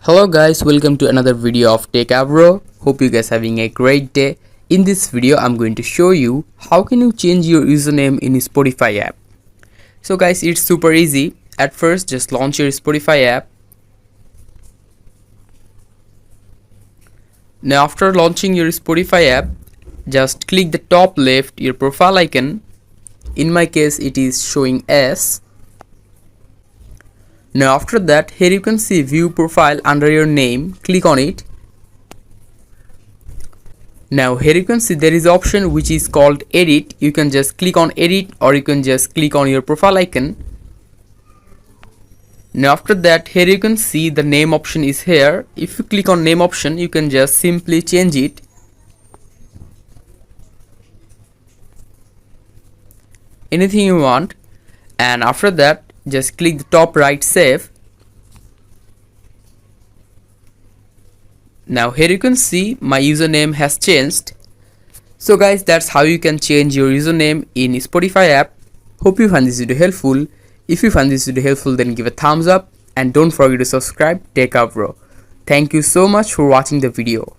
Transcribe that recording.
Hello guys, welcome to another video of Tech Bro. Hope you guys having a great day. In this video I'm going to show you how can you change your username in Spotify app. So guys, it's super easy. At first just launch your Spotify app. Now after launching your Spotify app, just click the top left your profile icon. In my case it is showing S. Now after that, here you can see view profile under your name. Click on it. Now here you can see there is an option which is called edit. You can just click on edit or you can just click on your profile icon. Now after that, here you can see the name option is here. If you click on name option, you can just simply change it. Anything you want. And after that, just click the top right save. Now here you can see my username has changed. So guys, that's how you can change your username in Spotify app. Hope you find this video helpful. If you find this video helpful, then give a thumbs up and don't forget to subscribe. Take care, bro. Thank you so much for watching the video.